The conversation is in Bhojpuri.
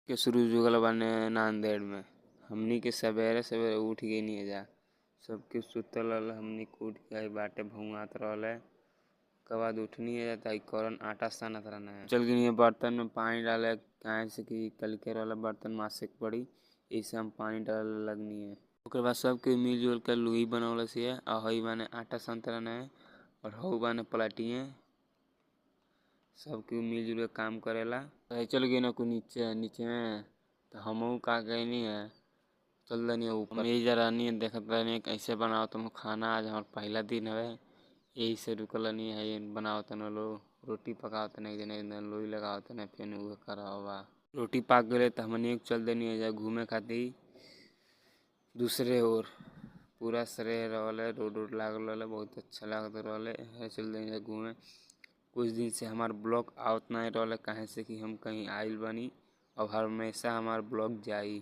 के शुरू जुगल बाने नांदेड़ में। हमनी के सवेरे सवेरे उठ गई नहीं जा, सबके सुतल रहल, हमनी के उठ के बाटे भौंआत रहले। के बाद उठनी है जाता करन आटा सानत रहना है। चल गई बर्तन में पानी डाले, काहे से कि कल के रहल बर्तन मासे के पड़ी, इसे हम पानी डाले लगनी है। ओकर बाद सबके मिलजुल के लुई बनौले से और हई बाने आटा सानत रहना है और हऊ बाने पलटिए सबके मिलजुल के काम करेला। चल गई ना को नीचे में तो हमहू का गई है, चल दनी ऊपर रहनी है, देखत रहनी कैसे बनाओ तुम खाना। आज हमारा पहला दिन है, यही से रुकल नहीं है, बनाओ तन लो रोटी पकाओ तन एक दिन लोई लगाओ तन फिर वो कराओ। रोटी पाक गए तो हमने चल देनी है घूमे खातिर दूसरे ओर। पूरा सरे रहले, रोड लागल रहले, बहुत अच्छा लागत रहले। चल देनी घूमे। कुछ दिन से हमार ब्लॉग आवत नहीं रहले, काहे से कि हम कहीं आइल बनी और हमेशा हमार ब्लॉग जाई।